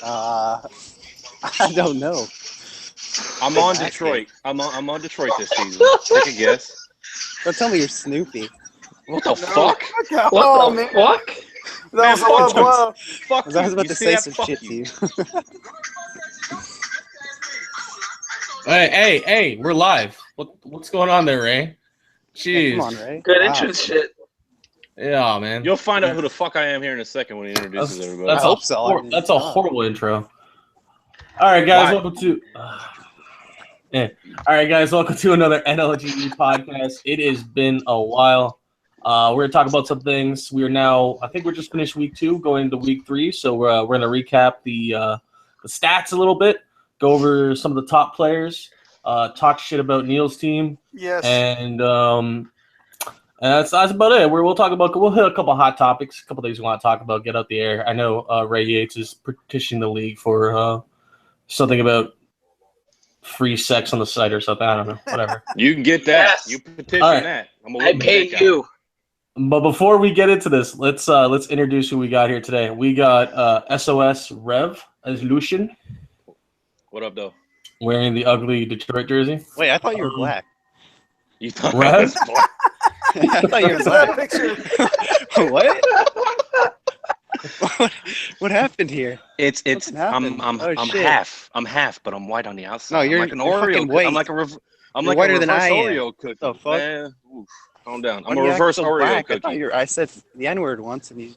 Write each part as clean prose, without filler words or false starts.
I don't know. I'm on Detroit. I'm on Detroit this season. Take a guess. Don't tell me you're Snoopy. What the fuck? What the fuck? That was a low blow. Fuck I was about to say some Fuck shit to you. Hey, we're live. What's going on there, Ray? Jeez. Yeah, come on, Ray. Good entrance shit. Yeah, man. You'll find out who the fuck I am here in a second when he introduces everybody. I hope so. That's a horrible intro. All right, guys, welcome to. All right, guys, welcome to another Nlge podcast. It has been a while. We're gonna talk about some things. We are now, I think, we're just finished week 2, going into week 3. So we're gonna recap the stats a little bit, go over some of the top players, talk shit about Neil's team. Yes. And that's about it. We'll talk about, we'll hit a couple hot topics, a couple things we want to talk about, get out the air. I know Ray Yates is petitioning the league for something about free sex on the site or something. I don't know. Whatever. You can get that. Yes. You petition Right. that. I pay you. But before we get into this, let's introduce who we got here today. We got SOS Rev as Lucian, What up, though? wearing the ugly Detroit jersey. Wait, I thought you were black. You thought Rev? I was black? I thought you were What's that black. picture? What? What happened here? It's What's happened? I'm Oh, shit. half, but I'm white on the outside. No, you're- I'm like an you're Oreo. fucking white. I'm like a You're whiter than reverse I am. Oreo cookie. The fuck? Man, oof, calm down. Why I'm do a you act reverse so Oreo black? cookie. I said the N-word once and you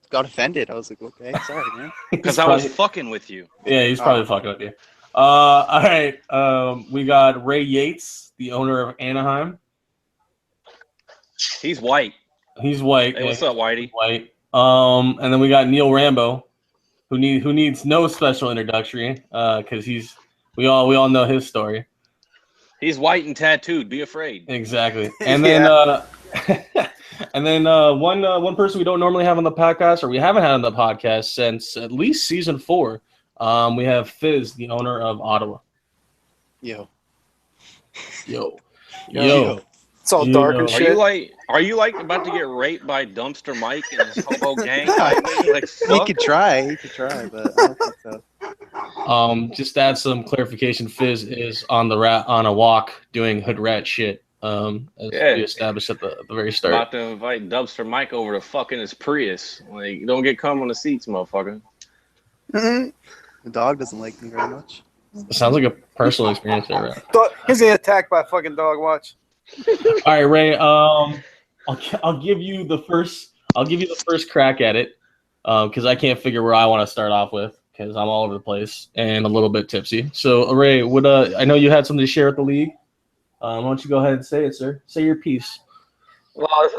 got offended. I was like, okay, sorry, man. Because I was fucking with you. Yeah, he's probably fucking with you. All right. We got Ray Yates, the owner of Anaheim. He's white. He's white. Hey, what's up, Whitey? White. And then we got Neil Rambo, who needs no special introduction, because we all know his story. He's white and tattooed. Be afraid. Exactly. And then one person we don't normally have on the podcast, or we haven't had on the podcast since at least season 4. We have Fizz, the owner of Ottawa. Yo. It's all dark and shit. Are you like about to get raped by Dumpster Mike and his hobo gang? Like, He fuck? could try, but I don't think so. Just to add some clarification, Fizz is on a walk doing hood rat shit. As Yeah. we established at the very start. About to invite Dumpster Mike over to fucking his Prius. Like, you don't get cum on the seats, motherfucker. Mm-hmm. The dog doesn't like me very much. Sounds like a personal experience there, right? He's getting attacked by a fucking dog. Watch. All right, Ray. I'll give you the first crack at it, because I can't figure where I want to start off with, because I'm all over the place and a little bit tipsy. So, Ray, I know you had something to share with the league. Why don't you go ahead and say it, sir? Say your piece. Well,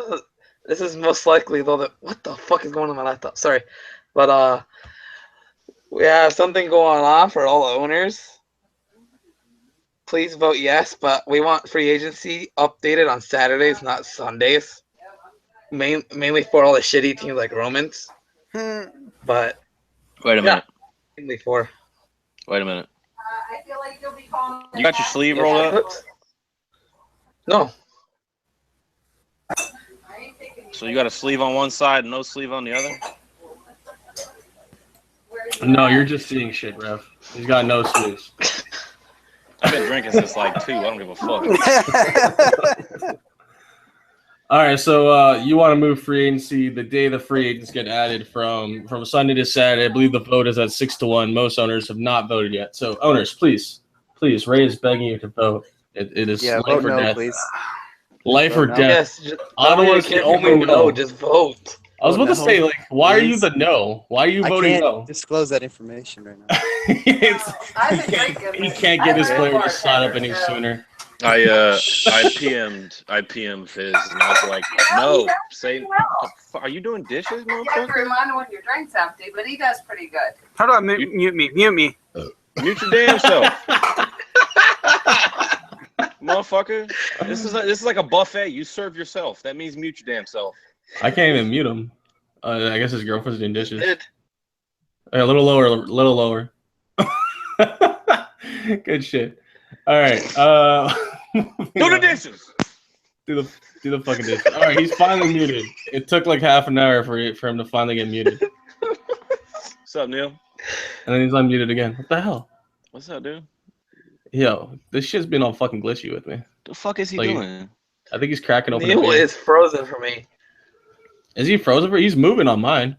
this is most likely though that what the fuck is going on my laptop? Sorry, but we have something going on for all the owners. Please vote yes, but we want free agency updated on Saturdays, not Sundays. Mainly for all the shitty teams like Romans. But Wait a minute. mainly for. Wait a minute. I feel like you'll be calling. You got your sleeve rolled up? No. So you got a sleeve on one side and no sleeve on the other? No, you're just seeing shit, Rev. He's got no sleeves. I've been drinking since like 2. I don't give a fuck. All right, so you want to move free agency the day the free agents get added from Sunday to Saturday. I believe the vote is at 6-1. Most owners have not voted yet. So owners, please, Ray is begging you to vote. It is life vote or no, death. please. Life or Vote no. death. Yes. Ottawa's the only no. Just vote. I was about to no, say, like, why are you please. the no? Why are you I voting can't no? disclose that information right now. He can't get his player to sign up any sooner. I PM'd Fizz and I was like, no, are you doing dishes, You have to motherfucker? remind him when your drink's empty, but he does pretty good. How do I mute me? Mute me. Mute your damn self. Motherfucker. This is like a buffet. You serve yourself. That means mute your damn self. I can't even mute him. I guess his girlfriend's doing dishes. It. Hey, a little lower. Good shit. All right. Do the dishes. Do the fucking dishes. All right, he's finally muted. It took like half an hour for him to finally get muted. What's up, Neil? And then he's unmuted again. What the hell? What's up, dude? Yo, this shit's been all fucking glitchy with me. The fuck is he Like, doing? I think he's cracking open. Neil is frozen for me. Is he frozen? He's moving on mine.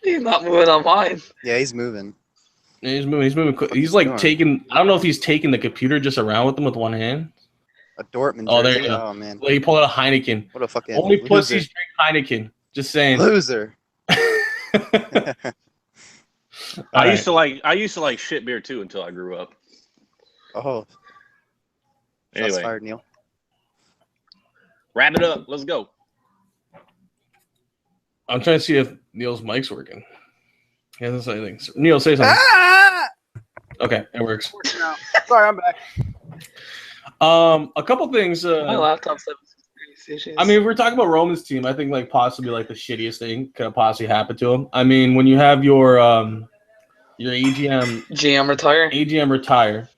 He's not moving on mine. Yeah, he's moving. Yeah, he's moving. He's moving quick. He's like taking. I don't know if he's taking the computer just around with him with one hand. A Dortmund Oh, there jersey? you go. Oh, man. Well, he pulled out a Heineken. What a fucking Only loser. pussies drink Heineken. Just saying. Loser. I used to like shit beer too until I grew up. Oh. Anyway. Shots fired, Neil. Wrap it up. Let's go. I'm trying to see if Neil's mic's working. He hasn't said anything. Neil, say something. Ah! Okay, it works. Sorry, I'm back. A couple things. My laptop's 763 issues. I mean, if we're talking about Roman's team, I think like possibly like the shittiest thing could have possibly happened to him. I mean, when you have your GM retire,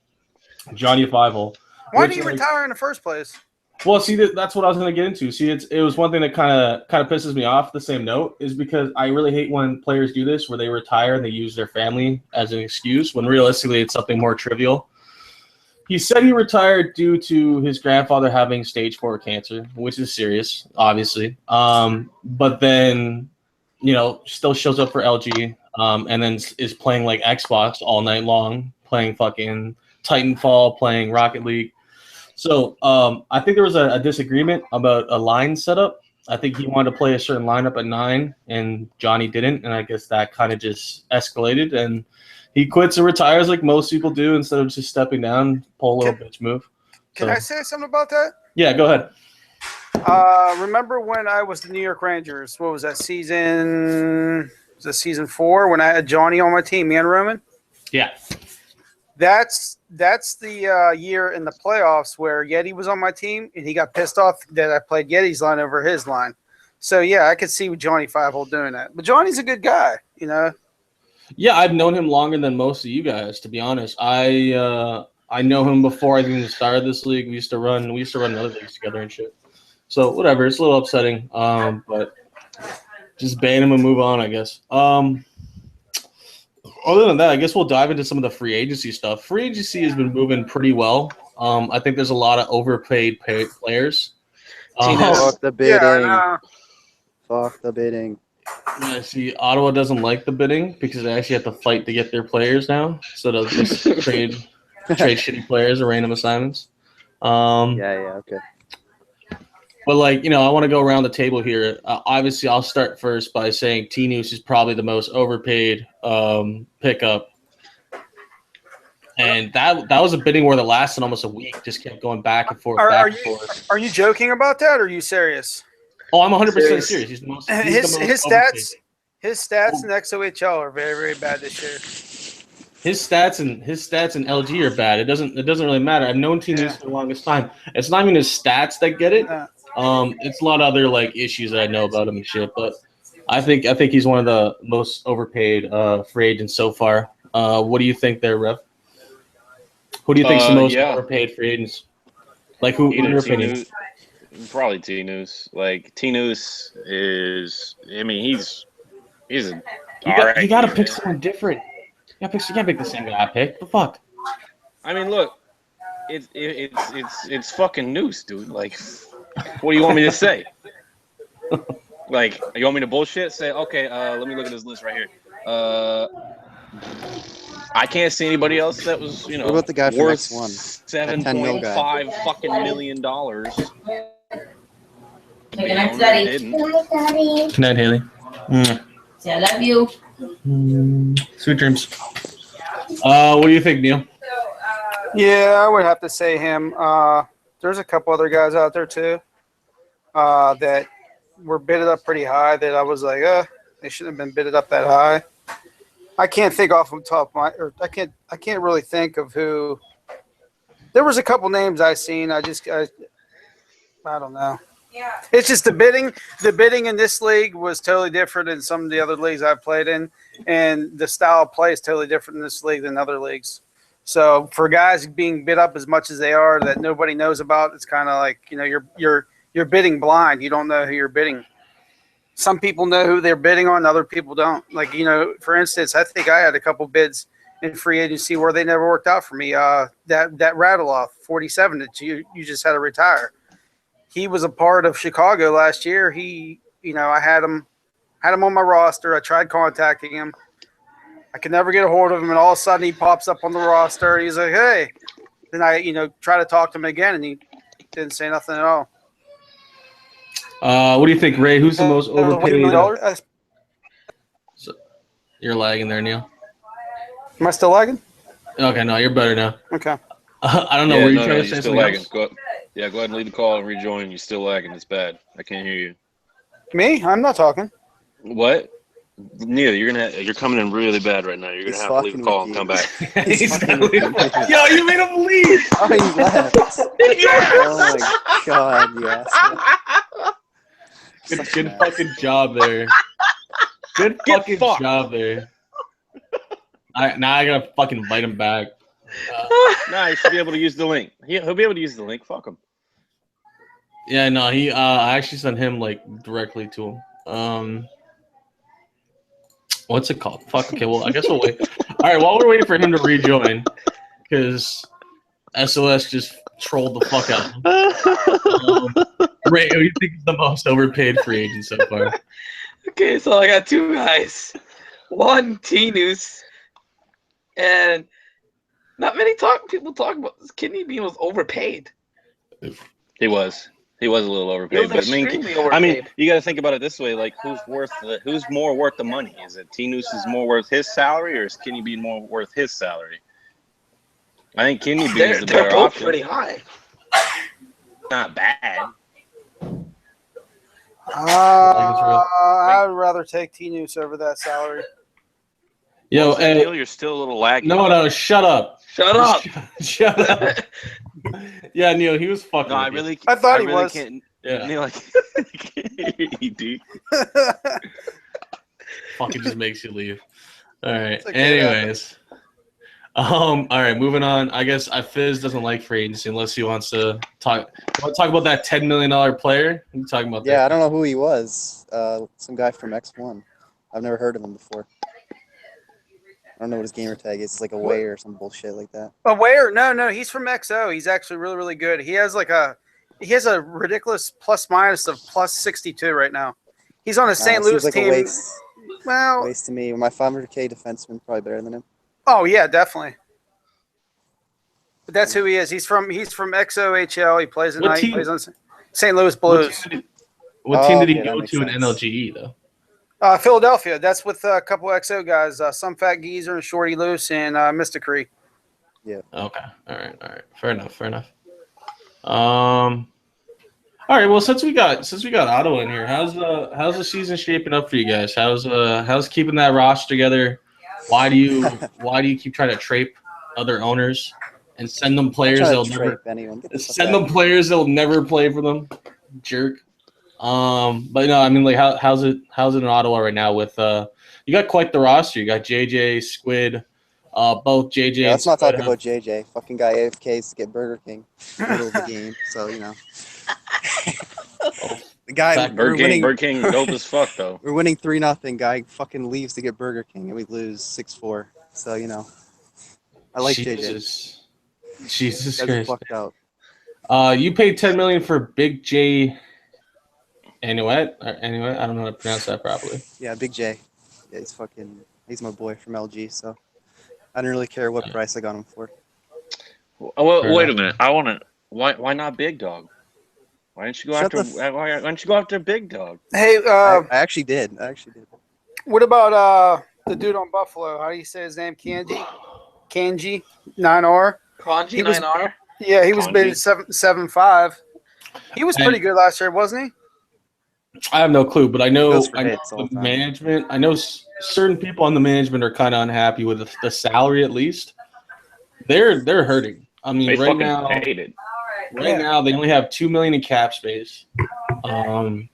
Johnny Fievel. Why did you retire in the first place? Well, see, that's what I was going to get into. See, it was one thing that kind of pisses me off. The same note is because I really hate when players do this, where they retire and they use their family as an excuse, when realistically it's something more trivial. He said he retired due to his grandfather having stage 4 cancer, which is serious, obviously. But then, still shows up for LG, and then is playing like Xbox all night long, playing fucking Titanfall, playing Rocket League. So I think there was a disagreement about a line setup. I think he wanted to play a certain lineup at 9, and Johnny didn't, and I guess that kind of just escalated, and he quits and retires like most people do instead of just stepping down, pull a little bitch move. Can I say something about that? Yeah, go ahead. Remember when I was the New York Rangers? What was that season? Was it season 4 when I had Johnny on my team, me and Roman? Yeah. That's the year in the playoffs where Yeti was on my team, and he got pissed off that I played Yeti's line over his line. So, yeah, I could see Johnny Fievel doing that. But Johnny's a good guy, Yeah, I've known him longer than most of you guys, to be honest. I know him before I even started this league. We used to run other leagues together and shit. So, whatever. It's a little upsetting, but just ban him and move on, I guess. Other than that, I guess we'll dive into some of the free agency stuff. Free agency has been moving pretty well. I think there's a lot of overpaid players. Fuck the bidding. Yeah, Fuck the bidding. Yeah, see, Ottawa doesn't like the bidding because they actually have to fight to get their players now instead of just trade shitty players or random assignments. Okay. But, I want to go around the table here. Obviously, I'll start first by saying T-News is probably the most overpaid pickup. And that was a bidding war that lasted almost a week. Just kept going back and forth, Are you joking about that, or are you serious? Oh, I'm 100% serious. He's the most His overpaid. stats in XOHL are very, very bad this year. His stats in LG are bad. It doesn't really matter. I've known T-News for the longest time. It's not even his stats that get it. It's a lot of other issues that I know about him and shit. But I think he's one of the most overpaid free agents so far. What do you think there, Rev? Who do you think's the most overpaid free agents? Who in your opinion? Probably T-News. T-News is. I mean, he's a. You got to pick someone different. You can't pick the same guy I picked. The fuck. I mean, look, it's fucking news, dude. What do you want me to say? You want me to bullshit? Say, okay, let me look at this list right here. I can't see anybody else that was, What about the guy from worth X1? $7.5 fucking million. Good night, Daddy. Good night, Haley. Say I love you. Sweet dreams. What do you think, Neil? Yeah, I would have to say him. There's a couple other guys out there too that were bidded up pretty high that I was like, they shouldn't have been bidded up that high. I can't think off the top of my, or I can't really think of who. There was a couple names I seen. I don't know. Yeah. It's just the bidding. The bidding in this league was totally different than some of the other leagues I've played in, and the style of play is totally different in this league than other leagues. So for guys being bid up as much as they are that nobody knows about, it's kind of like you're bidding blind. You don't know who you're bidding. some people know who they're bidding on, other people don't. Like, for instance, I think I had a couple bids in free agency where they never worked out for me. That rattle off 47 that you just had to retire. He was a part of Chicago last year. I had him on my roster. I tried contacting him. I could never get a hold of him, and all of a sudden he pops up on the roster. He's like, "Hey," then I try to talk to him again, and he didn't say nothing at all. What do you think, Ray? Who's the most overpaid? You're lagging there, Neil. Am I still lagging? Okay, no, you're better now. Okay. I don't know. Were you trying to say still something lagging. else? Go ahead and leave the call and rejoin. You're still lagging. It's bad. I can't hear you. Me? I'm not talking. What? Neil, you're coming in really bad right now. You're gonna have to leave the call and come back. Yo, you made him leave. Oh, he left. Oh my god, you asshole. Good fucking job there. Good fucking job there. Now I gotta fucking invite him back. Nah, he should be able to use the link. He'll be able to use the link. Fuck him. Yeah, no, he. I actually sent him directly to him. What's it called? Fuck. Okay, well, I guess we'll wait. All right, while we're waiting for him to rejoin, because SOS just trolled the fuck out of him. Ray, who do you think is the most overpaid free agent so far? Okay, so I got two guys. One, T-News, and not many people talk about this. Kidney Bean was overpaid. He was a little overpaid, but I mean, you got to think about it this way: like, who's more worth the money? Is it T-News is more worth his salary, or is Kidney Bean more worth his salary? I think Kidney Bean is the better they're both option. pretty high. Not bad. I would rather take T-News over that salary. Yo, Neil, you're still a little laggy. No, shut up. Shut up. Shut up. Yeah, Neil, he was fucking. No, I thought he was. Can't, yeah. Neil, I can't hear you, dude. Fucking just makes you leave. All right. Okay, Anyways. All right, moving on. I guess Fizz doesn't like free agency unless he wants to talk. Want to talk about that $10 million player? What are you talking about? Yeah, I don't know who he was. Some guy from X1. I've never heard of him before. I don't know what his gamer tag is. It's like Away or some bullshit like that. Aware? No, he's from XO. He's actually really, really good. He has a ridiculous plus minus of plus 62 right now. He's on a St. Louis like team. A waste. Well, Waste to me. My 500K defenseman probably better than him. oh yeah, definitely. But that's who he is. He's from XOHL. He plays at night. He plays on St. Louis Blues. What team did he that go makes to in sense. Nlge though? Philadelphia. That's with a couple XO guys. Some Fat Geezer and Shorty Loose and Mr. Cree. Yeah. Okay. All right. Fair enough. All right. Well, since we got Otto in here, how's the season shaping up for you guys? How's keeping that roster together? Why do you keep trying to trape other owners and send them players they'll never players they'll never play for them? Jerk. But no, I mean, like, how's it in Ottawa right now? With you got quite the roster. You got JJ, Squid, both JJ. Yeah, let's not Squid talk about JJ. Fucking guy AFKs to get Burger King middle of the game. So the guy Burger King dope as fuck though. We're winning 3-0. Guy fucking leaves to get Burger King and we lose 6-4. So I like JJ. Jesus Christ. Fucked out. You paid $10 million for Big J. Anyway, I don't know how to pronounce that properly. Yeah, Big J. Yeah, he's my boy from LG, so I don't really care what price I got him for. Well, wait a minute. Why not Big Dog? Why didn't you go after Big Dog? Hey, I actually did. What about the dude on Buffalo? How do you say his name? Kanji 9R. Kanji 9R. Yeah, he was bid 7.5. He was pretty good last year, wasn't he? I have no clue, but I know the management. I know certain people on the management are kind of unhappy with the salary. At least they're hurting. I mean, right now they only have $2 million in cap space, and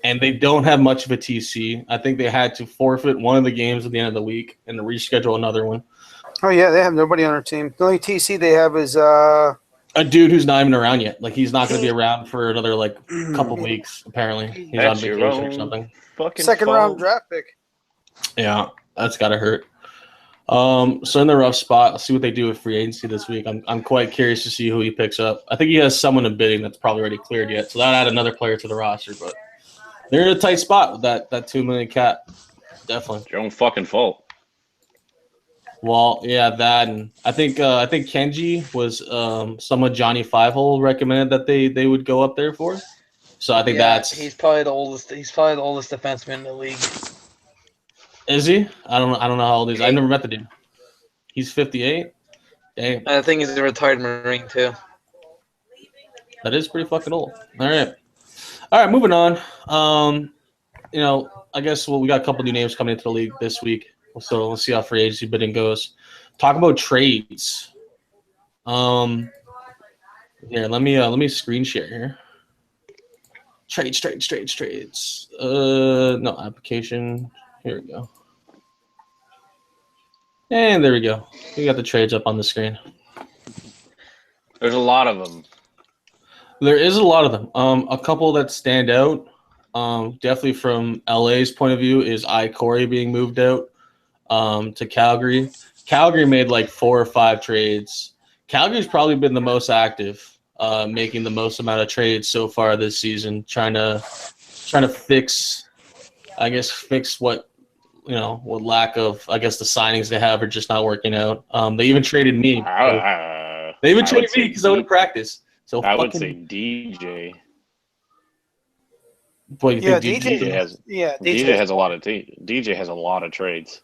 they don't have much of a TC. I think they had to forfeit one of the games at the end of the week and reschedule another one. Oh yeah, they have nobody on their team. The only TC they have is A dude who's not even around yet. Like he's not going to be around for another like couple weeks. Apparently, he's on That's your vacation or own something. fucking Second fault. round draft pick. Yeah, that's gotta hurt. So in the rough spot, let's see what they do with free agency this week. I'm quite curious to see who he picks up. I think he has someone in bidding that's probably already cleared yet, so that add another player to the roster. But they're in a tight spot with that $2 million cap. Definitely. It's your own fucking fault. Well, yeah, that and I think Kenji was someone Johnny Fivehole recommended that they would go up there for. So I think he's probably the oldest. He's probably the oldest defenseman in the league. Is he? I don't know how old he is. I never met the dude. He's 58. Damn. I think he's a retired Marine too. That is pretty fucking old. All right, moving on. I guess we got a couple new names coming into the league this week. So let's see how free agency bidding goes. Talk about trades. Here, let me screen share here. Trades. No application. Here we go. And there we go. We got the trades up on the screen. There's a lot of them. There is a lot of them. A couple that stand out, definitely from LA's point of view, is Corey being moved out to Calgary. Calgary made like 4 or 5 trades. Calgary's probably been the most active, making the most amount of trades so far this season, trying to fix what what lack of the signings they have are just not working out. They even traded me. They even traded me because I wouldn't practice. So I would say DJ. Boy, you think DJ has DJ has a lot of DJ has a lot of trades.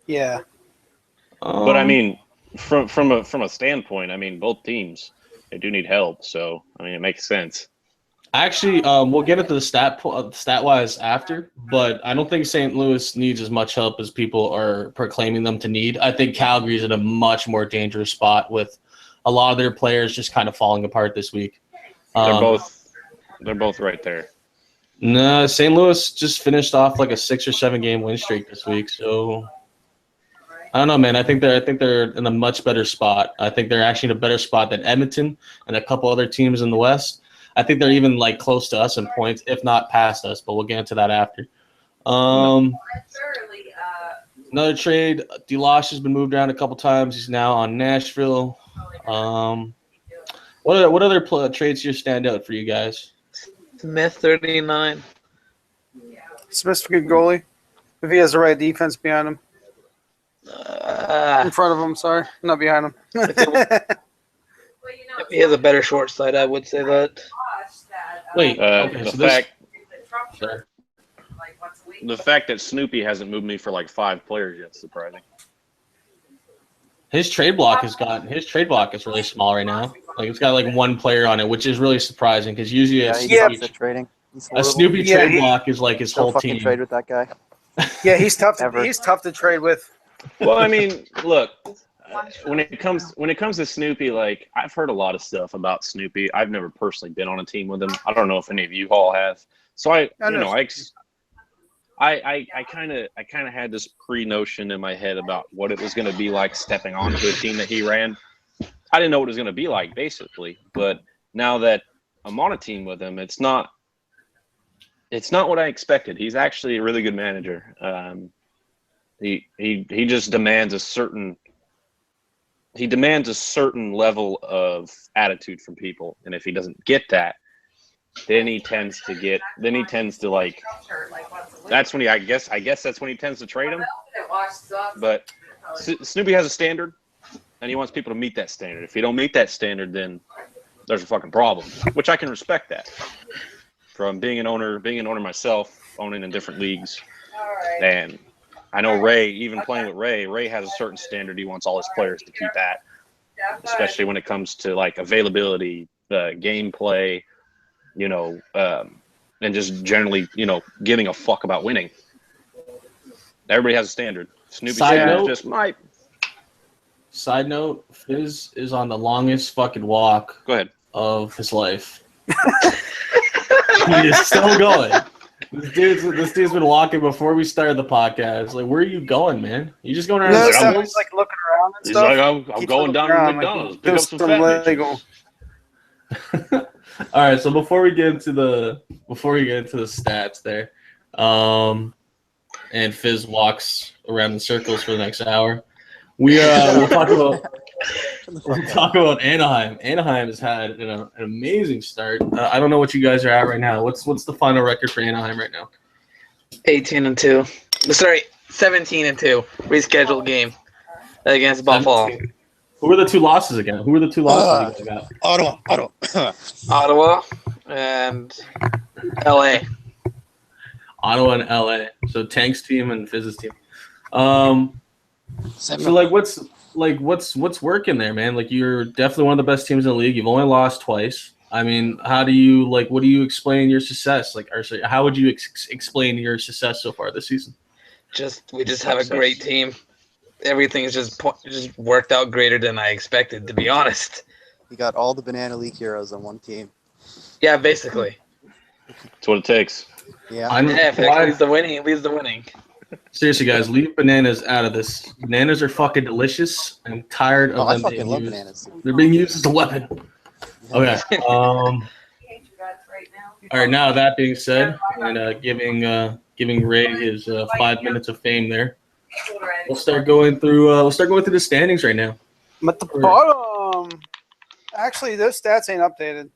Yeah. But I mean, from a standpoint, I mean, both teams they do need help. So I mean, it makes sense. Actually, we'll get into the stat wise after, but I don't think St. Louis needs as much help as people are proclaiming them to need. I think Calgary's in a much more dangerous spot with a lot of their players just kind of falling apart this week. They're both right there. No, St. Louis just finished off like a 6 or 7 game win streak this week, so I don't know, man. I think they're in a much better spot. I think they're actually in a better spot than Edmonton and a couple other teams in the West. I think they're even like close to us in points, if not past us, but we'll get into that after. Another trade, Deloche has been moved around a couple times. He's now on Nashville. What other trades here stand out for you guys? Smith 39. Smith's a good goalie. If he has the right defense behind him. In front of him, sorry. Not behind him. If he has a better short side, I would say that. Wait, the fact that Snoopy hasn't moved me for like 5 players yet is surprising. His trade block is really small right now. Like it's got like 1 player on it, which is really surprising because usually a Snoopy trade block is like his whole team. Trade with that guy. Yeah, he's tough. He's tough to trade with. Well, I mean, look, when it comes to Snoopy, like I've heard a lot of stuff about Snoopy. I've never personally been on a team with him. I don't know if any of you all have. So I kind of had this pre-notion in my head about what it was going to be like stepping onto a team that he ran. I didn't know what it was going to be like, basically. But now that I'm on a team with him, it's not what I expected. He's actually a really good manager. He just demands a certain level of attitude from people, and if he doesn't get that, then he tends to like. That's when I guess that's when he tends to trade him. But Snoopy has a standard, and he wants people to meet that standard. If you don't meet that standard, then there's a fucking problem, which I can respect that. From being an owner myself, owning in different leagues, and I know Ray, even playing with Ray has a certain standard he wants all his players to keep at, especially when it comes to like availability, gameplay, and just generally, giving a fuck about winning. Everybody has a standard. Snoopy just might. Side note, Fizz is on the longest fucking walk of his life. He is still going. This dude's been walking before we started the podcast. Like, where are you going, man? You just going around? He's like looking around and stuff. He's like, I'm going down to McDonald's, pick up some fat bitches. All right, so before we get into the stats there, and Fizz walks around in circles for the next hour, we'll talk about Anaheim. Anaheim has had an amazing start. I don't know what you guys are at right now. What's the final record for Anaheim right now? 18-2. Sorry, 17-2. Rescheduled game against Buffalo. Who are the two losses again? Who are the two losses you guys got? Ottawa. Ottawa and LA. Ottawa and LA. So Tank's team and Fizz's team. So what's working there, man? Like, you're definitely one of the best teams in the league. You've only lost twice. I mean, how do you what do you explain your success? How would you explain your success so far this season? We just have a great team. Everything's just worked out greater than I expected, to be honest. You got all the Banana League heroes on one team. Yeah, basically. That's what it takes. Yeah. If it leads the winning. Seriously, guys, leave bananas out of this. Bananas are fucking delicious. I'm tired of them. I fucking love bananas. They're being used as a weapon. Okay. All right. Now that being said, and giving Ray his 5 minutes of fame there, we'll start going through the standings right now. I'm at the bottom. Actually, those stats ain't updated.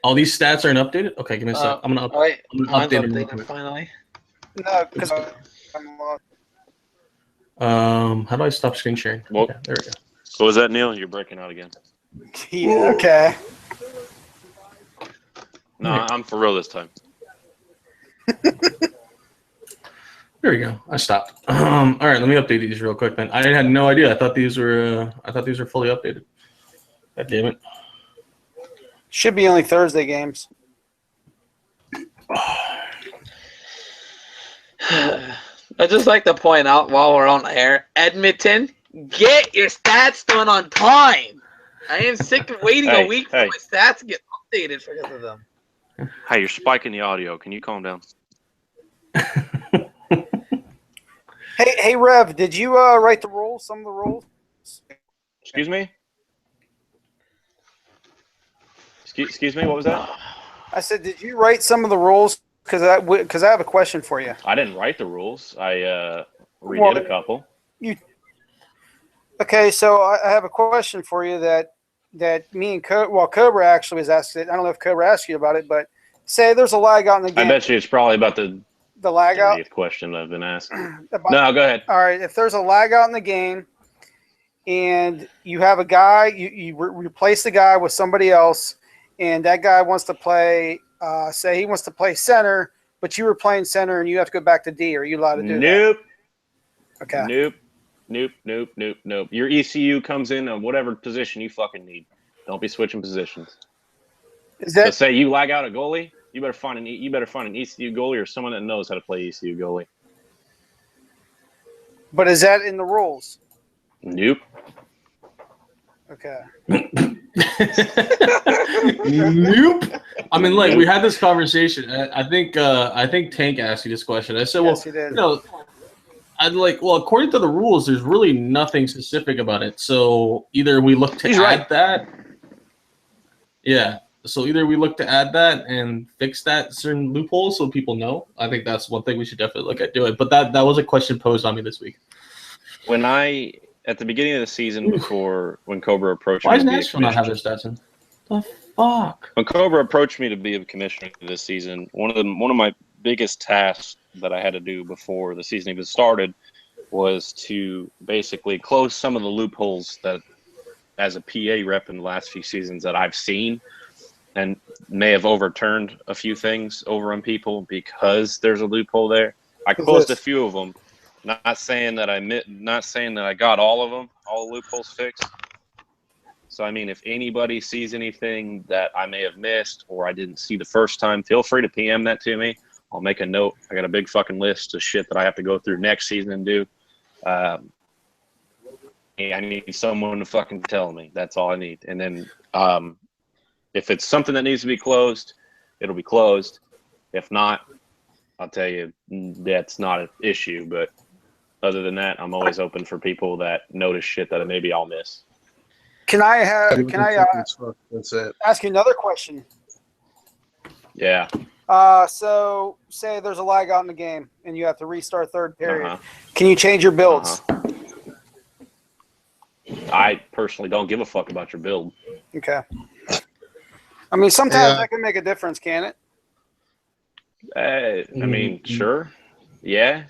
All these stats aren't updated. Okay, give me a sec. I'm gonna update them real quick. Finally. No, because How do I stop screen sharing? Well, okay, there we go. What was that, Neil? You're breaking out again. Yeah, okay. No, I'm for real this time. There we go. I stopped. All right, let me update these real quick, then. I had no idea. I thought these were fully updated. God damn it. Should be only Thursday games. I'd just like to point out while we're on air, Edmonton, get your stats done on time. I am sick of waiting a week for my stats to get updated because of them. Hey, you're spiking the audio. Can you calm down? Hey, Rev, did you write the rules? Some of the rules? Excuse me? Excuse me, what was that? I said, did you write some of the rules? Because I have a question for you. I didn't write the rules. I redid a couple. Okay, so I have a question for you that me and Cobra actually was asked it. I don't know if Cobra asked you about it, but say there's a lag out in the game. I bet you it's probably about the lag out question I've been asked. No, go ahead. All right, if there's a lag out in the game and you have a guy, you replace the guy with somebody else, and that guy wants to play, say he wants to play center, but you were playing center and you have to go back to D. Are you allowed to do that? Nope. Okay. Nope. Your ECU comes in on whatever position you fucking need. Don't be switching positions. So say you lag out a goalie, you better find an ECU goalie or someone that knows how to play ECU goalie. But is that in the rules? Nope. Okay. Nope. I mean, like, we had this conversation. I think Tank asked you this question. I said, yes, he did. According to the rules, there's really nothing specific about it. So either we look to add that. Yeah. So either we look to add that and fix that certain loophole so people know. I think that's one thing we should definitely look at doing. But that was a question posed on me this week. At the beginning of the season, before when Cobra approached me, why does Nashville not have their stats in? The fuck? When Cobra approached me to be a commissioner this season, one of my biggest tasks that I had to do before the season even started was to basically close some of the loopholes that, as a PA rep in the last few seasons, that I've seen and may have overturned a few things over on people because there's a loophole there. I closed a few of them. Not saying that I got all of them, all the loopholes fixed. So, I mean, if anybody sees anything that I may have missed or I didn't see the first time, feel free to PM that to me. I'll make a note. I got a big fucking list of shit that I have to go through next season and do. I need someone to fucking tell me. That's all I need. And then if it's something that needs to be closed, it'll be closed. If not, I'll tell you that's not an issue. But other than that, I'm always open for people that notice shit that maybe I'll miss. Can I That's it. ask you another question? Yeah. So say there's a lag out in the game and you have to restart third period. Uh-huh. Can you change your builds? I personally don't give a fuck about your build. Okay. I mean, sometimes that can make a difference, can it? I mean, sure. Yeah.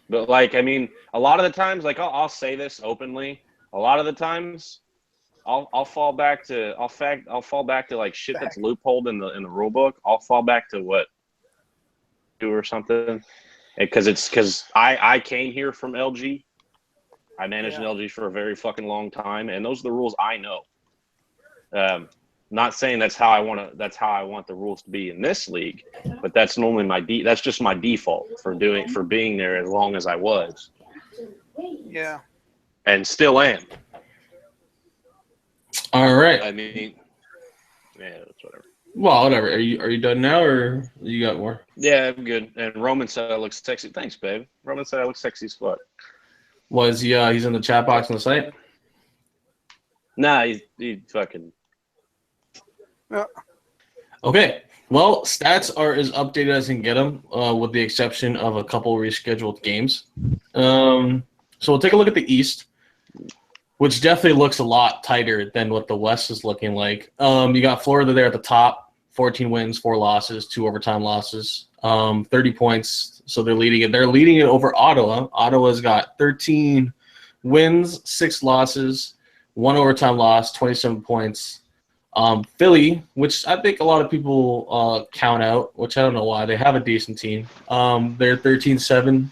But, like, I mean, a lot of the times, like, I'll say this openly. A lot of the times, I'll fall back to like shit that's loopholed in the rule book. I'll fall back to what do or something, because I came here from LG. I managed an LG for a very fucking long time, and those are the rules I know. Not saying that's how I want the rules to be in this league, but that's normally that's just my default for being there as long as I was. Yeah. And still am. All right. I mean, yeah, it's whatever. Well, whatever. Are you done now, or you got more? Yeah, I'm good. And Roman said I look sexy. Thanks, babe. Roman said I look sexy as fuck. Was he? He's in the chat box on the site. Nah, he fucking. Yeah. Okay. Well, stats are as updated as you can get them, with the exception of a couple rescheduled games. So we'll take a look at the East, which definitely looks a lot tighter than what the West is looking like. You got Florida there at the top, 14 wins, 4 losses, 2 overtime losses, 30 points. So they're leading it. They're leading it over Ottawa. Ottawa's got 13 wins, 6 losses, 1 overtime loss, 27 points. Philly, which I think a lot of people count out, which I don't know why. They have a decent team. They're 13-7.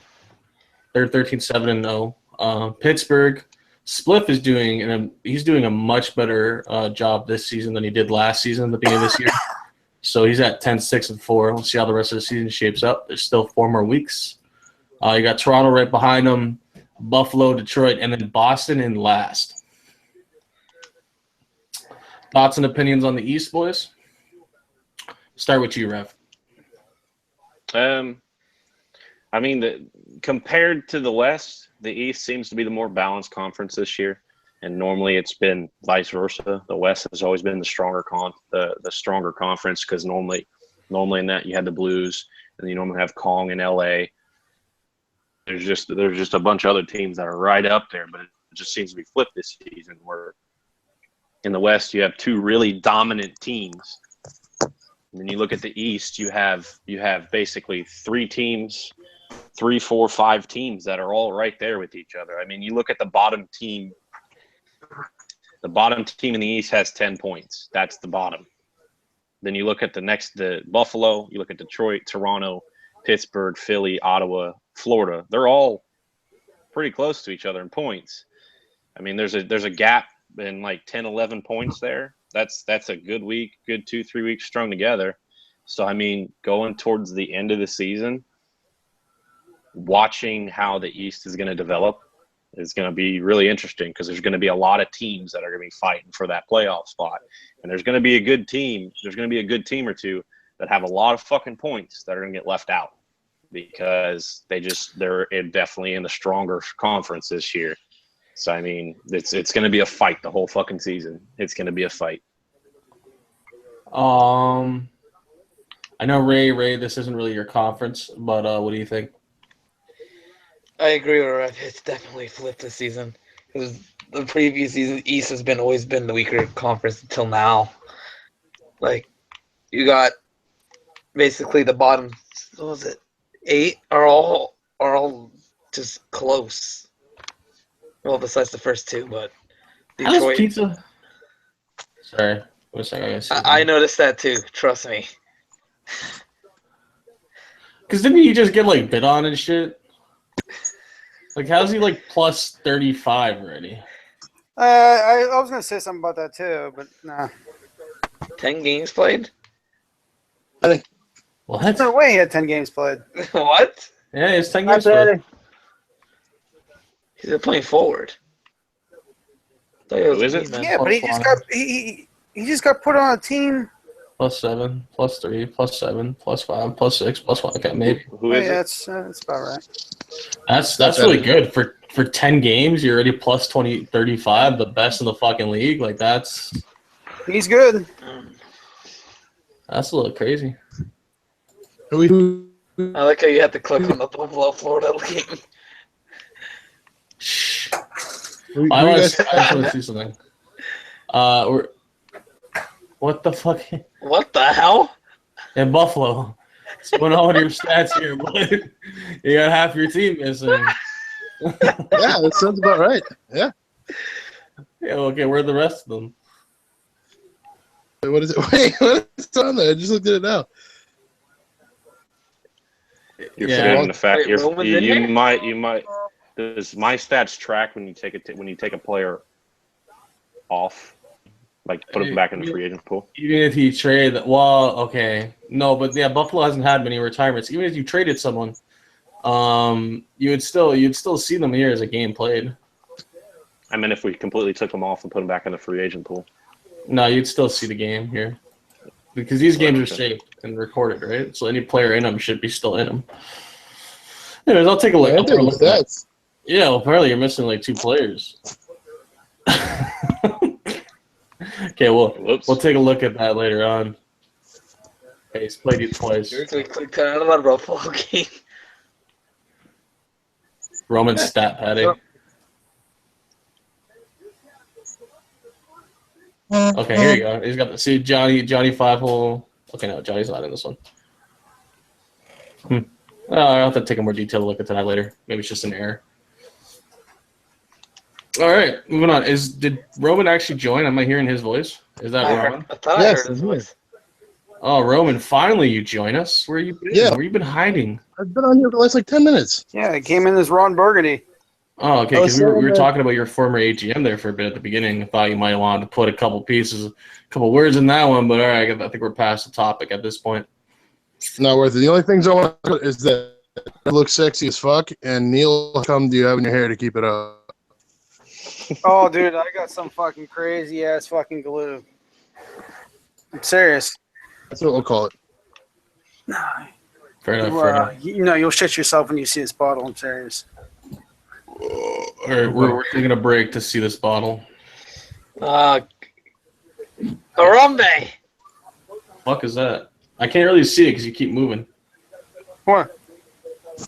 They're 13-7-0. Pittsburgh, Spliff is doing a much better job this season than he did last season at the beginning of this year. So he's at 10-6-4. We'll see how the rest of the season shapes up. There's still 4 more weeks. You got Toronto right behind them, Buffalo, Detroit, and then Boston in last. Thoughts and opinions on the East, boys? Start with you, Rev. I mean, compared to the West, the East seems to be the more balanced conference this year, and normally it's been vice versa. The West has always been the stronger stronger conference, because normally in that you had the Blues, and you normally have Kong and LA. There's just a bunch of other teams that are right up there, but it just seems to be flipped this season, where in the West you have 2 really dominant teams. And then you look at the East, you have basically 3 teams, 3, 4, 5 teams that are all right there with each other. I mean, you look at the bottom team. The bottom team in the East has 10 points. That's the bottom. Then you look at the Buffalo, you look at Detroit, Toronto, Pittsburgh, Philly, Ottawa, Florida. They're all pretty close to each other in points. I mean, there's a gap in like 10, 11 points there. That's a good week, good 2-3 weeks strung together. So, I mean, going towards the end of the season, watching how the East is going to develop is going to be really interesting, because there's going to be a lot of teams that are going to be fighting for that playoff spot. And there's going to be a good team. There's going to be a good team or two that have a lot of fucking points that are going to get left out, because they're definitely in the stronger conference this year. So, I mean, it's going to be a fight the whole fucking season. It's going to be a fight. I know, Ray, this isn't really your conference, but what do you think? I agree with Rev. It's definitely flipped this season. Because the previous season, East has always been the weaker conference until now. Like, you got basically the bottom, what was it, 8 are all just close. Well, besides the first 2, but Detroit. Pizza? Sorry, one second. I noticed that too. Trust me. Because didn't he just get like bid on and shit? Like, how's he like plus 35 already? I was gonna say something about that too, but nah. 10 games played? I think. What? There's no way he had 10 games played. What? Yeah, it's 10 games played. He's playing forward. Who is it? Yeah, but he just got put on a team. +7, +3, +7, +5, +6, +1. Okay, maybe. Who is it? That's about right. That's really good for 10 games, you're already plus 20, 35, the best in the fucking league. Like He's good. That's a little crazy. I like how you had to click on the Buffalo Florida game. Shh. I want to see something. What the fuck? What the hell? In Buffalo. What's going on with your stats here, bud? You got half your team missing. Yeah, that sounds about right. Yeah. Yeah, okay, where are the rest of them? Wait, what is it? Wait, what is on there? I just looked at it now. You're forgetting the fact Wait, you might. Does my stats track when you take a player off, like put him back in the free agent pool? Even if you trade, well, okay, no, but yeah, Buffalo hasn't had many retirements. Even if you traded someone, you'd still see them here as a game played. I mean, if we completely took them off and put them back in the free agent pool. No, you'd still see the game here because these games are saved and recorded, right? So any player in them should be still in them. Anyways, I'll take a look. Yeah, well, apparently you're missing like 2 players. Okay, we'll take a look at that later on. Hey, he's played you twice. We clicked on a Buffalo game. Roman stat padding. Okay, here you go. He's got Johnny 5-hole. Okay, no, Johnny's not in this one. I'll have to take a more detailed look at that later. Maybe it's just an error. All right, moving on. Did Roman actually join? Am I hearing his voice? Is that Roman? I thought I heard his voice. Oh, Roman, finally you join us. Where you been? Yeah. Where you been hiding? I've been on here for the last like 10 minutes. Yeah, it came in as Ron Burgundy. Oh, okay, because we were talking about your former AGM there for a bit at the beginning. I thought you might want to put a couple words in that one, but all right, I think we're past the topic at this point. Not worth it. The only things I want to put is that it looks sexy as fuck, and Neil, how come do you have in your hair to keep it up? Oh, dude, I got some fucking crazy ass fucking glue. I'm serious. That's what we'll call it. Fair enough. You know, you'll shit yourself when you see this bottle. I'm serious. All right, we're taking a break to see this bottle. Harambe! Fuck is that? I can't really see it because you keep moving. What? I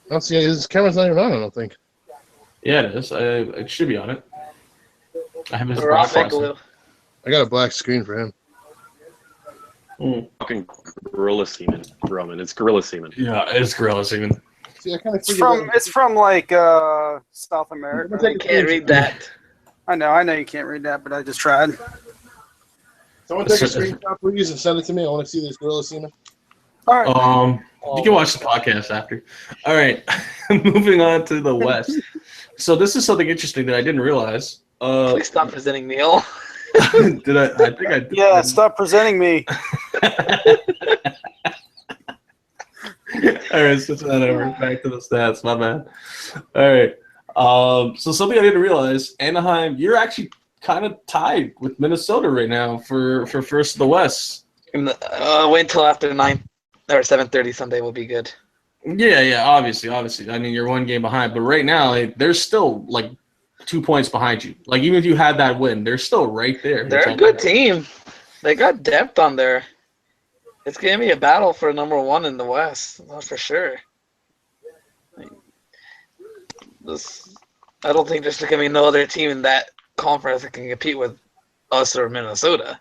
don't see it. His camera's not even on, I don't think. Yeah, it is. It should be on it. I have his glue. I got a black screen for him. Fucking gorilla semen, Roman. It's gorilla semen. Yeah, it's gorilla semen. See, I kind of It's from like South America. I can't read that. I know you can't read that, but I just tried. Someone take a screenshot, please, and send it to me. I want to see this gorilla semen. All right. You can watch the podcast after. All right, moving on to the West. So this is something interesting that I didn't realize. Please stop presenting Neil. Did I think I did. Yeah, stop presenting me. All right, switch that over. Back to the stats. My bad. All right. So something I didn't realize, Anaheim, you're actually kind of tied with Minnesota right now for first of the West. Wait until after 9 or 7:30 Sunday will be good. Yeah, obviously. I mean, you're one game behind, but right now there's still like 2 points behind you. Like even if you had that win, they're still right there. They're a good team. They got depth on there. It's gonna be a battle for number 1 in the West, that's for sure. I don't think there's gonna be no other team in that conference that can compete with us or Minnesota.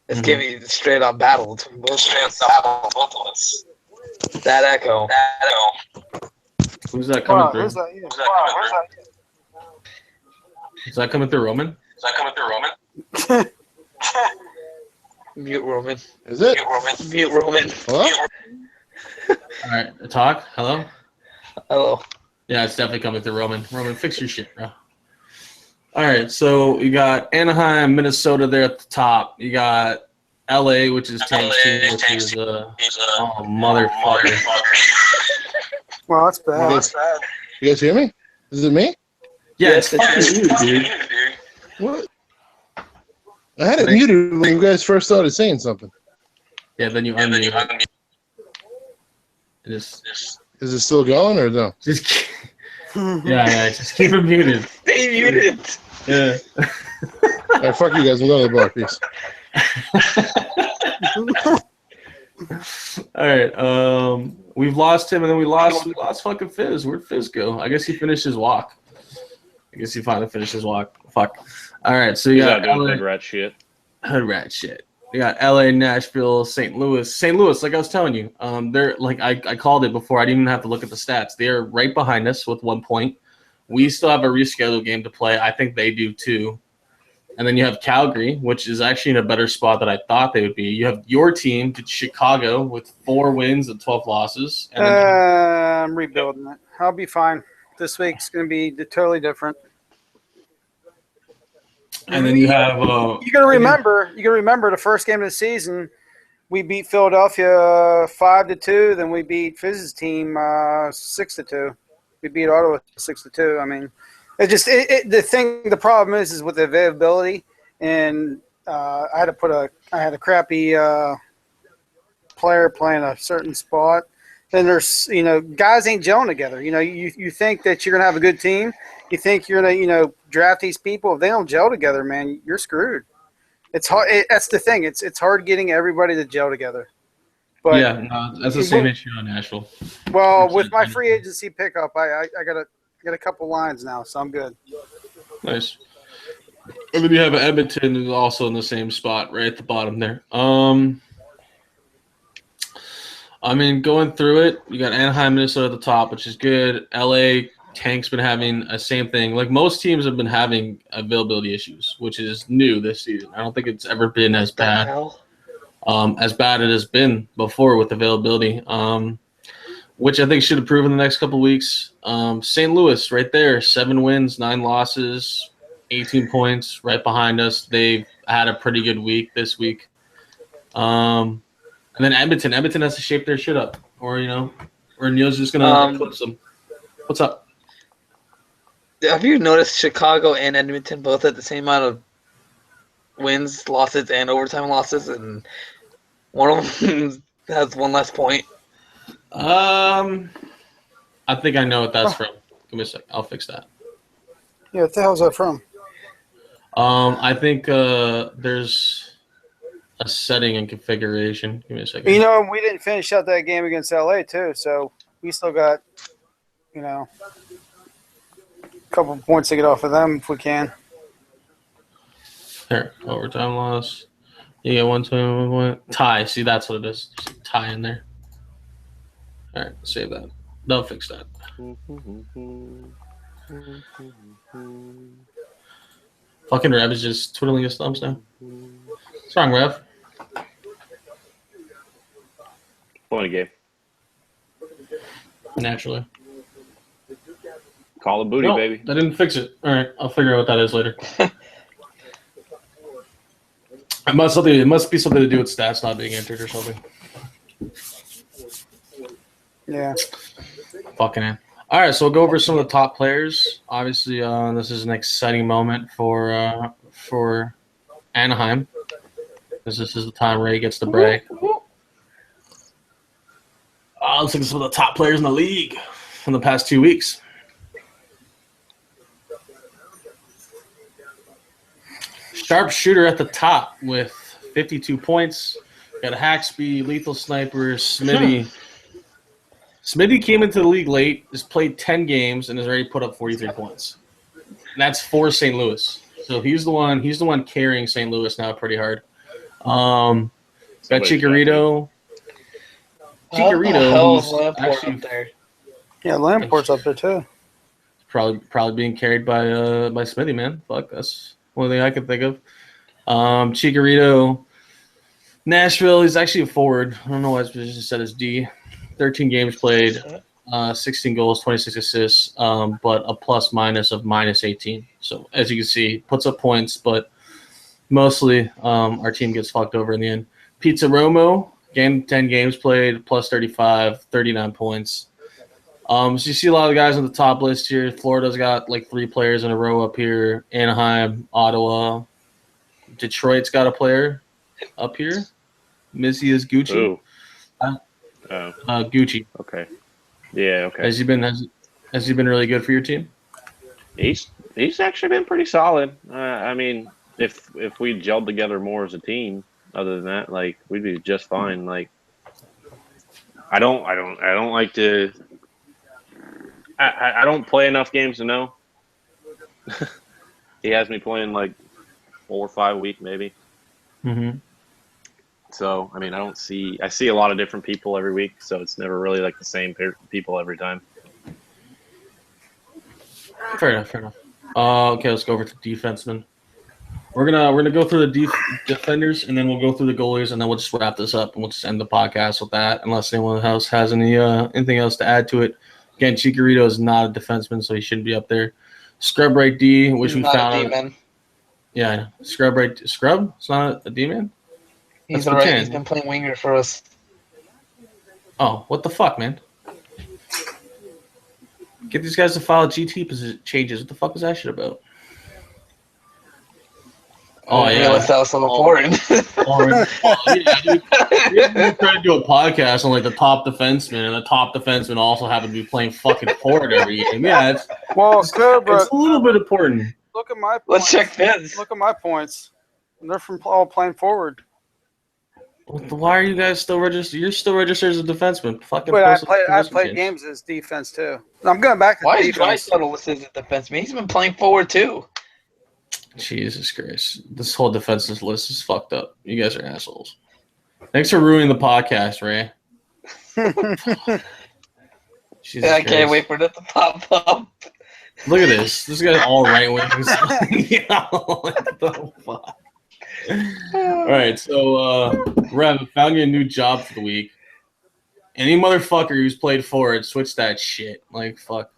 It's gonna be straight up battle between both of us. That echo. Who's that coming through? Is that coming through Roman? Mute Roman. Is it? Mute Roman. Hello? All right, talk. Hello? Hello. Yeah, it's definitely coming through Roman. Roman, fix your shit, bro. All right, so you got Anaheim, Minnesota there at the top. You got LA, which is Tank's team, which is motherfucker. Well, that's bad. You guys hear me? Is it me? Yeah, it's fucking you, dude. What? I had it muted when you guys first started saying something. Yeah, then you unmuted it. Is it still going or no? Yeah. Just keep it muted. Stay muted. Yeah. All right, fuck you guys. I'm going to the bar. Peace. All right. We've lost him, and then we lost fucking Fizz. Where'd Fizz go? I guess he finished his walk. I guess he finally finished his walk. Fuck. All right. So you He's got out doing LA, hood rat shit. hood rat shit. You got LA, Nashville, St. Louis. St. Louis, like I was telling you, they're like I called it before. I didn't even have to look at the stats. They're right behind us with 1 point. We still have a rescheduled game to play. I think they do too. And then you have Calgary, which is actually in a better spot than I thought they would be. You have your team, Chicago, with 4 wins and 12 losses. And then I'm rebuilding it. I'll be fine. This week's going to be totally different. And then you have you got to remember the first game of the season, we beat Philadelphia 5-2. Then we beat Fizz's team 6-2. We beat Ottawa 6-2. I mean, the problem is with the availability, and I had a crappy player playing a certain spot. Then there's guys ain't gelling together. You think that you're gonna have a good team. You think you're gonna draft these people. If they don't gel together, man, you're screwed. It's hard. That's the thing. It's hard getting everybody to gel together. But that's the same issue on Nashville. Well, with my free agency pickup, I got a couple lines now, so I'm good. Nice. And then you have Edmonton is also in the same spot, right at the bottom there. I mean, going through it, you got Anaheim, Minnesota at the top, which is good. LA Tank's been having the same thing. Like most teams have been having availability issues, which is new this season. I don't think it's ever been as bad. As bad it has been before with availability. Which I think should improve in the next couple of weeks. St. Louis, right there, 7 wins, 9 losses, 18 points, right behind us. They've had a pretty good week this week. And then Edmonton has to shape their shit up, or Neil's just gonna eclipse them. What's up? Have you noticed Chicago and Edmonton both had the same amount of wins, losses, and overtime losses, and one of them has 1 less point? I think I know what that's from. Give me a sec. I'll fix that. Yeah, what the hell's that from? I think there's a setting and configuration. Give me a second. We didn't finish out that game against LA too, so we still got, a couple of points to get off of them if we can. There, overtime loss. You get 1 point. Tie. See, that's what it is. Just tie in there. All right, save that. They'll fix that. Fucking Rev is just twiddling his thumbs now. What's wrong, Rev? Playing a game. Naturally. Call of booty, baby. I didn't fix it. All right, I'll figure out what that is later. It must be something to do with stats not being entered or something. Yeah. Fucking in. All right, so we'll go over some of the top players. Obviously, this is an exciting moment for Anaheim, because this is the time Ray gets the break. Let's look at some of the top players in the league from the past 2 weeks. Sharpshooter at the top with 52 points. Got Haxby, Lethal Sniper, Smitty. Smitty came into the league late, has played 10 games, and has already put up 43 points. And that's for St. Louis. So he's the one carrying St. Louis now pretty hard. Got Chicharito. Chicharito actually up there. Yeah, Lamport's up there too. Probably being carried by Smitty, man. Fuck, that's one thing I can think of. Chicharito, Nashville. He's actually a forward. I don't know why his position set as D. 13 games played, 16 goals, 26 assists, but a plus-minus of -18. So as you can see, puts up points, but mostly our team gets fucked over in the end. Pizza Romo, 10 games played, plus 35, 39 points. So you see a lot of the guys on the top list here. Florida's got like 3 players in a row up here. Anaheim, Ottawa. Detroit's got a player up here. Missy is Gucci. Ooh. Gucci. Okay. Yeah, okay. Has he been Has he been really good for your team? He's actually been pretty solid. I mean, if we gelled together more as a team, other than that, like we'd be just fine. Like I don't like to. I don't play enough games to know. He has me playing like 4 or 5 a week, maybe. Mm-hmm. So I mean, I see a lot of different people every week, so it's never really like the same people every time. Fair enough. Okay, let's go over to defensemen. We're gonna go through the defenders, and then we'll go through the goalies, and then we'll just wrap this up, and we'll just end the podcast with that, unless anyone else has anything else to add to it. Again, Chicharito is not a defenseman, so he shouldn't be up there. Scrub right D, which we found out. D-man. Yeah, I know. Scrub right. Scrub? It's not a D-man? He's alright. He's been playing winger for us. Oh, what the fuck, man? Get these guys to file GT changes. What the fuck was that shit about? Oh, yeah. That was so important. You're trying to do a podcast on like the top defenseman, and the top defenseman also happen to be playing fucking forward every game. Yeah, it's a little bit important. Look at my points. Let's check Vince. Look at my points. They're from all playing forward. Why are you guys still registered? You're still registered as a defenseman. Fucking. But I played games as defense too. I'm going back to Why defense. is Draisaitl listed as a defenseman? He's been playing forward too. Jesus Christ. This whole defensive list is fucked up. You guys are assholes. Thanks for ruining the podcast, Ray. I can't wait for that to pop up. Look at this. This guy's all right wings. What the fuck? All right, so Rev, found you a new job for the week. Any motherfucker who's played forward, switch that shit. Like fuck.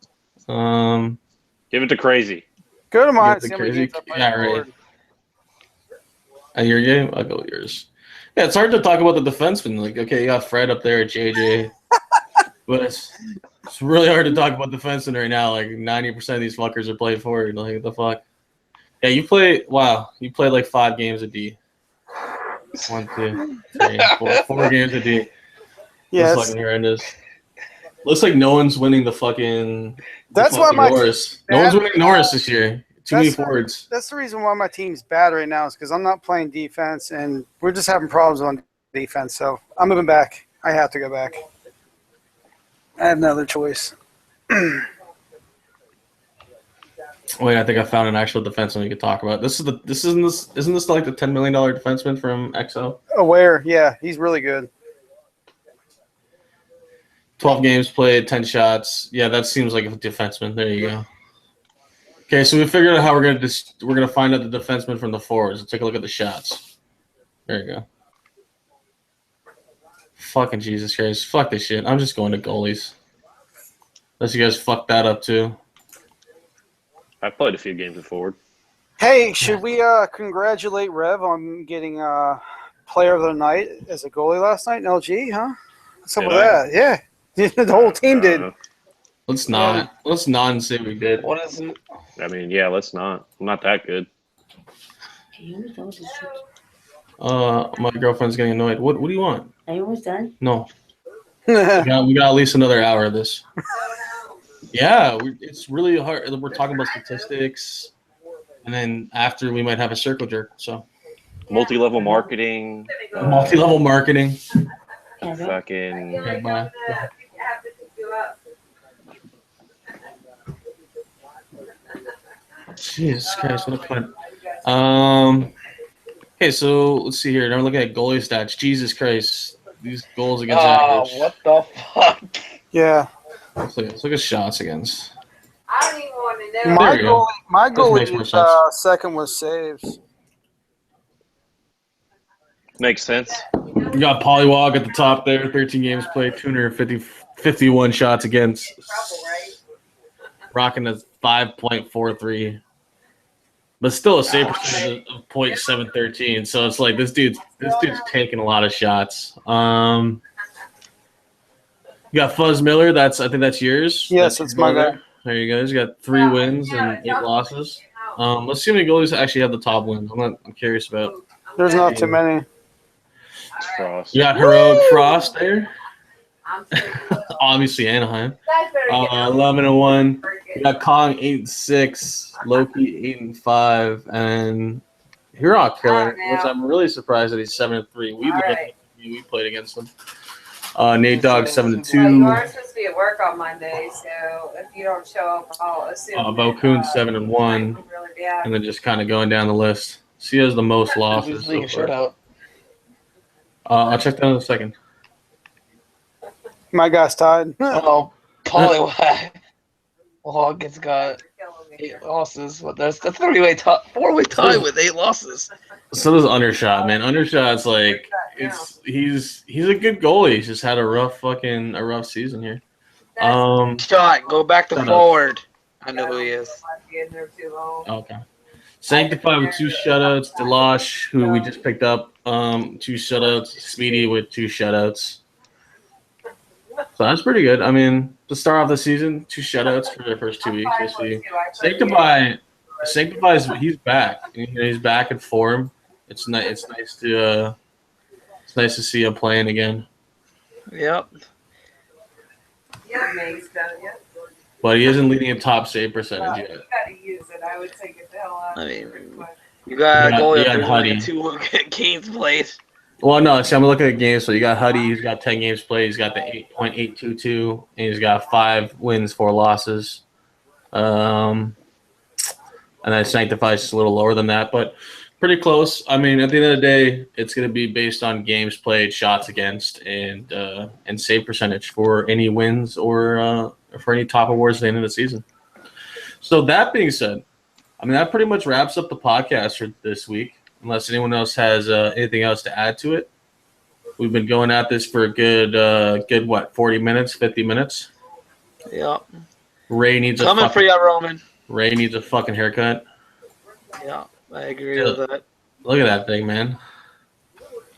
Give it to Crazy. Go to mine. Crazy. Yeah, right. Your game? I'll go with yours. Yeah, it's hard to talk about the defenseman. Like, okay, you got Fred up there, JJ, but it's really hard to talk about defenseman right now. Like 90% of these fuckers are playing forward. Like, what the fuck? Yeah, you played like 5 games of D. 1, 2, 3, 4 games of D. Yeah, it's fucking horrendous. Looks like no one's winning the fucking. That's why my Norris. No one's winning Norris this year. Too many forwards. That's the reason why my team's bad right now is because I'm not playing defense, and we're just having problems on defense. So I'm moving back. I have to go back. I have no other choice. Wait, I think I found an actual defenseman we could talk about. Isn't this like the $10 million defenseman from XO? Aware, yeah, he's really good. 12 games played, 10 shots. Yeah, that seems like a defenseman. There you go. Okay, so we figured out how we're gonna find out the defenseman from the forwards. Let's take a look at the shots. There you go. Fucking Jesus Christ. Fuck this shit. I'm just going to goalies. Unless you guys fucked that up too. I played a few games of forward. Hey, should we congratulate Rev on getting player of the night as a goalie last night in LG, huh? What's up with that? Yeah. The whole team did. Let's not say we did. What is it? I mean, yeah, let's not. I'm not that good. My girlfriend's getting annoyed. What do you want? Are you almost done? No. we got at least another hour of this. Yeah, it's really hard. We're talking about statistics, and then after we might have a circle jerk. So, multi-level marketing. Multi-level marketing. Fucking. Okay, bye. Jesus Christ, what a punt. Okay, so let's see here. Now we're looking at goalie stats. Jesus Christ, these goals against average. What the fuck? Yeah. Let's look at shots against. I don't even want to know. My goalie second was saves. Makes sense. We got Polywog at the top there. 13 games played, 251 shots against. Rocking a 5.43. But still a save percentage of .713. So it's like this dude's taking a lot of shots. You got Fuzz Miller. I think that's yours. Yes, it's my guy. There you go. He's got 3 wins and 8 losses. Let's see how many goalies actually have the top wins. I'm curious about. There's not too many. Frost. You got Heroic Frost there. obviously Anaheim. Guys better get out. 11-1. We got Kong 8-6, Loki 8-5, and Huron killing, which I'm really surprised that he's 7-3. We played against him. Nate Dogg 7-2. Well, you are supposed to be at work on Monday, so if you don't show up, I'll assume. Bo Coon 7-1, and then just kind of going down the list. She has the most losses. So far. I'll check that in a second. My guy's tied. Oh, Polywag. Hawkins got 8 losses. What? That's a 4-way tie with 8 losses. So does Undershot, man. Undershot's like he's a good goalie. He's just had a rough season here. Shot, go back to forward. I know who he is. Okay. Sanctify with 2 shutouts. Delosh, who we just picked up, 2 shutouts. Speedy with 2 shutouts. So that's pretty good. I mean, to start off the season, 2 shutouts for the first 2 weeks. We'll see. Sanctify's he's back. He's back in form. It's nice to see him playing again. Yep. Yeah, May's done it yet. But he isn't leading a top save percentage yet. You gotta use it. I would take it the hell out. I mean, you got a goalie up there 2 games played. Well, no, see, I'm looking at games. So you got Huddy, he's got 10 games played. He's got the 8.822, and he's got 5 wins, 4 losses. And then Sanctify's just a little lower than that, but pretty close. I mean, at the end of the day, it's going to be based on games played, shots against, and save percentage for any wins or for any top awards at the end of the season. So that being said, I mean, that pretty much wraps up the podcast for this week. Unless anyone else has anything else to add to it. We've been going at this for a good 40 minutes, 50 minutes. Yeah. Ray needs for you, Roman. Ray needs a fucking haircut. Yeah, I agree with that. Look at that thing, man.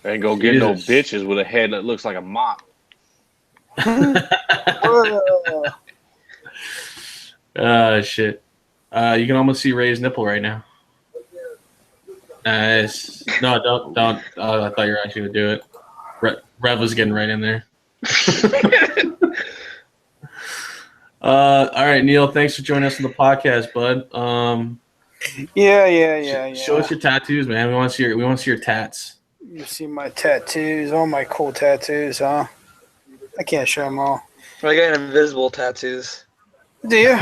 Ain't go get no bitches with a head that looks like a mop. Shit. You can almost see Ray's nipple right now. Nice. No, don't. I thought you were actually going to do it. Rev was getting right in there. All right, Neil, thanks for joining us on the podcast, bud. Yeah. Show us your tattoos, man. We want to see your tats. You see my tattoos, all my cool tattoos, huh? I can't show them all. I got invisible tattoos. Do you?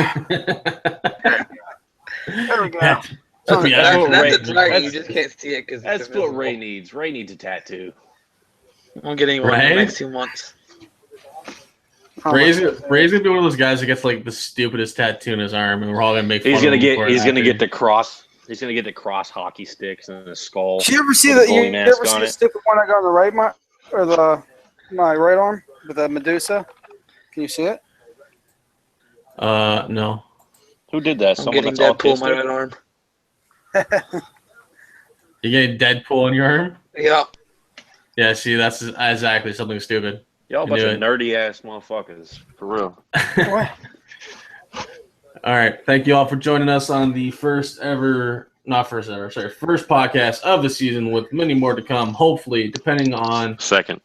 There we go. That's a dragon. You just can't see it because that's what Ray needs. Ray needs a tattoo. I'm getting one in the next 2 months. Ray's gonna be one of those guys that gets like the stupidest tattoo in his arm, and we're all gonna make fun He's of gonna him. He's gonna get the cross. He's gonna get the cross hockey sticks and a skull. Did you ever see the stupid one I got on the right my right arm with the Medusa? Can you see it? No. Who did that? I'm getting Deadpool on my right arm. You getting Deadpool on your arm? Yep. Yeah, see, that's exactly something stupid. Y'all a bunch of nerdy ass motherfuckers. For real. All right. Thank you all for joining us on the first podcast of the season with many more to come, hopefully, depending on... Second.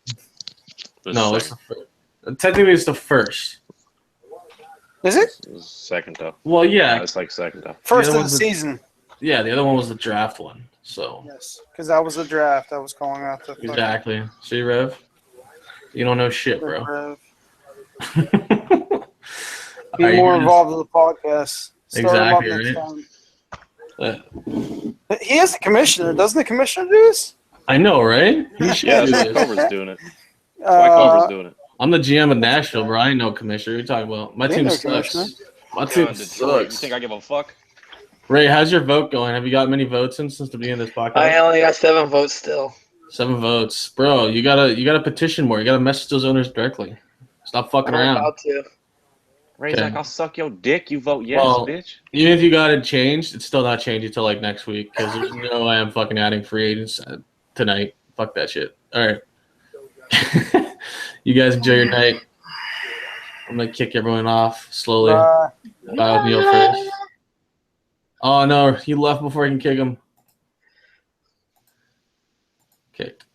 Technically it's the first. Is it? Second, though. Well, yeah. It's like second, though. First of the season. Yeah, the other one was the draft one. So yes, because that was the draft. I was calling out the exactly. See, Rev, you don't know shit, bro. Be more involved with the podcast. Exactly. Right? He is the commissioner. Doesn't the commissioner do this? I know, right? He should do this. Cover's doing it. Cover's doing it. I'm the GM of Nashville, bro. I ain't no commissioner. What are you talking about? My team sucks. My team sucks. You think I give a fuck? Ray, how's your vote going? Have you got many votes since the beginning of this podcast? I only got 7 votes still. 7 votes, bro. You gotta petition more. You gotta message those owners directly. Stop fucking around. I'm about to. Ray's like, I'll suck your dick. You vote yes, bitch. Even if you got it changed, it's still not changed until like next week because there's no way I'm fucking adding free agents tonight. Fuck that shit. All right. You guys enjoy your night. I'm gonna kick everyone off slowly. Bye with Neil first. Oh no, he left before I can kick him. Kicked.